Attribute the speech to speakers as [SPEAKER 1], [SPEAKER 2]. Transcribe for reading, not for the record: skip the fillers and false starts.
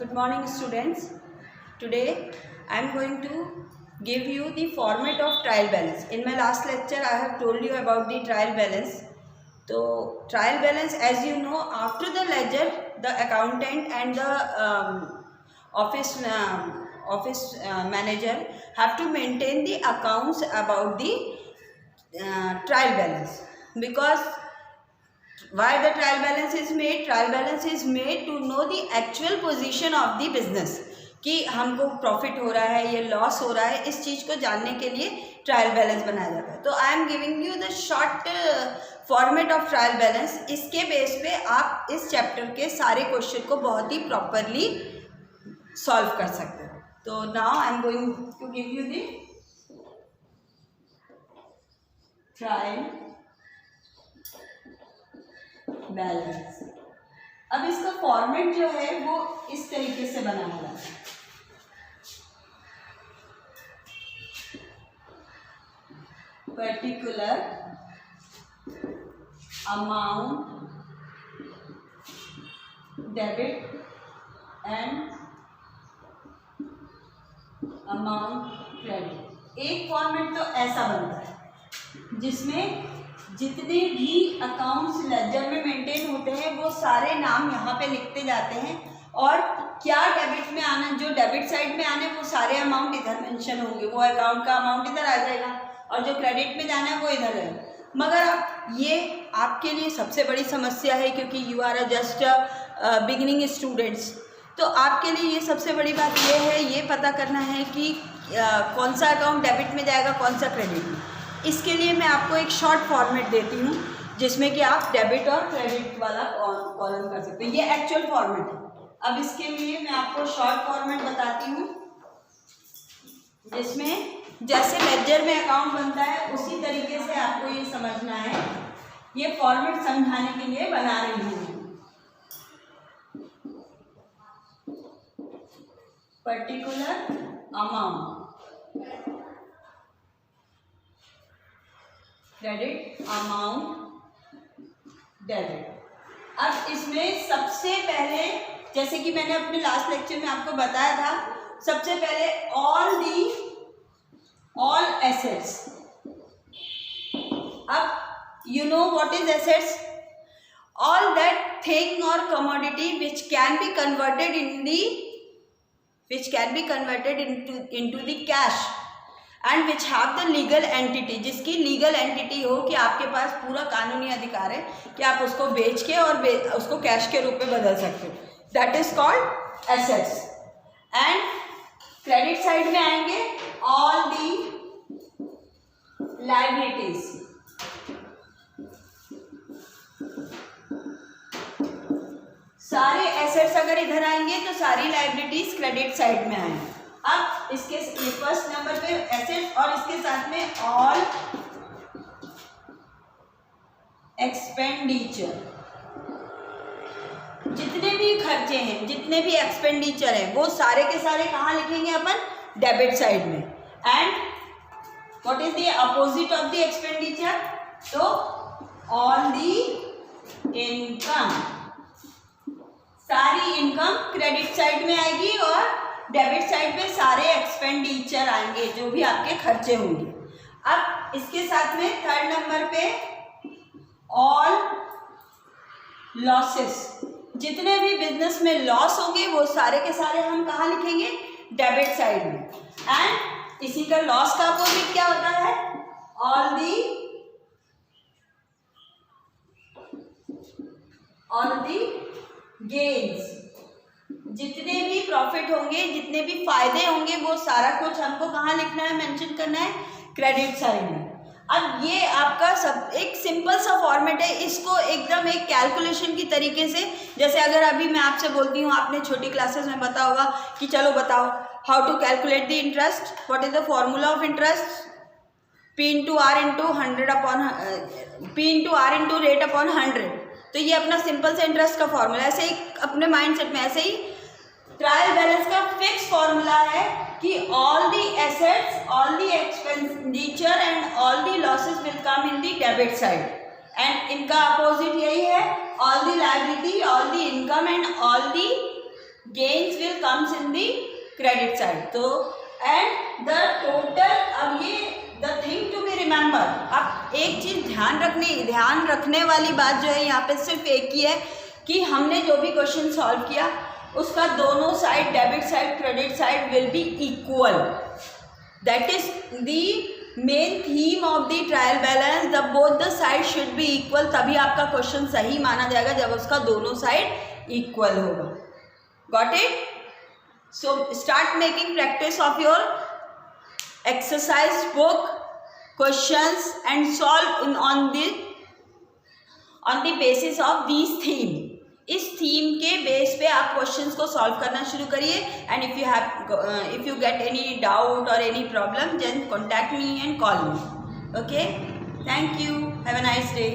[SPEAKER 1] Good morning, students. Today I am going to give you the format of trial balance. In my last lecture I have told you about the trial balance. So trial balance, as you know, after the ledger the accountant and the office manager have to maintain the accounts about the trial balance. Because why the trial balance is made? Trial balance is made to know the actual position of the business, कि हमको profit हो रहा है, ये loss हो रहा है, इस चीज़ को जानने के लिए ट्रायल बैलेंस बनाया जाता है. तो I am giving you the short format of trial balance. इसके बेस पे आप इस चैप्टर के सारे क्वेश्चन को बहुत ही प्रॉपरली सॉल्व कर सकते हो. तो now I am going to give you the trial balance. अब इसका फॉर्मेट जो है वो इस तरीके से बना हुआ है. Particular amount debit and amount credit. एक फॉर्मेट तो ऐसा बनता है जिसमें जितने भी अकाउंट्स लेजर में मेंटेन होते हैं वो सारे नाम यहाँ पे लिखते जाते हैं, और क्या डेबिट में आना, जो डेबिट साइड में आने वो सारे अमाउंट इधर मेंशन होंगे. वो अकाउंट का अमाउंट इधर आ जाएगा और जो क्रेडिट में जाना है वो इधर है. मगर अब ये आपके लिए सबसे बड़ी समस्या है, क्योंकि you are just beginning students. तो आपके लिए ये सबसे बड़ी बात ये है, ये पता करना है कि कौन सा अकाउंट डेबिट में जाएगा, कौन सा क्रेडिट में. इसके लिए मैं आपको एक शॉर्ट फॉर्मेट देती हूँ जिसमें कि आप डेबिट और क्रेडिट वाला कॉलम कर सकते हैं. ये एक्चुअल फॉर्मेट है. अब इसके लिए मैं आपको शॉर्ट फॉर्मेट बताती हूँ, जिसमें जैसे लेजर में अकाउंट बनता है उसी तरीके से आपको ये समझना है. ये फॉर्मेट समझाने के लिए बना रही हूँ. Particular amount credit amount debit. अब इसमें सबसे पहले, जैसे कि मैंने अपने लास्ट लेक्चर में आपको बताया था, सबसे पहले ऑल एसेट्स. अब you know what is assets? All that thing और commodity which can be converted into the cash and which have the legal entity. जिसकी लीगल एंटिटी हो कि आपके पास पूरा कानूनी अधिकार है कि आप उसको बेच के और उसको कैश के रूप में बदल सकते हो. That is called assets. And credit side में आएंगे ऑल दी लायबिलिटीज. सारे एसेट्स अगर इधर आएंगे तो सारी लायबिलिटीज क्रेडिट साइड में आएंगे. अब इसके फर्स्ट नंबर पे एसेट और इसके साथ में ऑल एक्सपेंडिचर. जितने भी खर्चे हैं, जितने भी एक्सपेंडिचर हैं, वो सारे के सारे कहाँ लिखेंगे अपन? डेबिट साइड में. And what is the opposite of the expenditure? तो ऑल द इनकम. सारी इनकम क्रेडिट साइड में आएगी और डेबिट साइड पे सारे एक्सपेंडिचर आएंगे, जो भी आपके खर्चे होंगे. अब इसके साथ में थर्ड नंबर पे ऑल लॉसेस. जितने भी बिजनेस में लॉस होंगे वो सारे के सारे हम कहाँ लिखेंगे? डेबिट साइड में. एंड इसी का लॉस का अपोजिट क्या होता है? All the gains. जितने भी प्रॉफिट होंगे, जितने भी फायदे होंगे, वो सारा कुछ हमको कहाँ लिखना है, मेंशन करना है? क्रेडिट साइड में. अब ये आपका सब एक सिंपल सा फॉर्मेट है. इसको एकदम एक कैलकुलेशन की तरीके से, जैसे अगर अभी मैं आपसे बोलती हूँ, आपने छोटी क्लासेस में पता होगा कि चलो बताओ how to calculate the interest. What is the formula of interest? P into R into rate upon 100. तो ये अपना सिंपल से इंटरेस्ट का फॉर्मूला. ऐसे ही अपने माइंड सेट में ऐसे ही ट्रायल बैलेंस का फिक्स फॉर्मूला है कि all the assets, all the expenditure and all the losses will come in the debit side. And इनका अपोजिट यही है, all the liability, all the income and all the gains will comes in the credit side. तो and the total, अब ये the thing to be remember, अब एक चीज़ ध्यान रखने वाली बात जो है यहाँ पे सिर्फ एक ही है कि हमने जो भी क्वेश्चन सॉल्व किया उसका दोनों side, debit side credit side will be equal. That is the main theme of the trial balance. The both the side should be equal. तभी आपका क्वेश्चन सही माना जाएगा जब उसका दोनों साइड इक्वल होगा. Got it? So start making practice of your exercise book questions and solve on the basis of this theme. इस थीम के बेस पे आप क्वेश्चंस को सॉल्व करना शुरू करिए. And if you get any doubt और any problem then contact me and call me. Okay, thank you, have a nice day.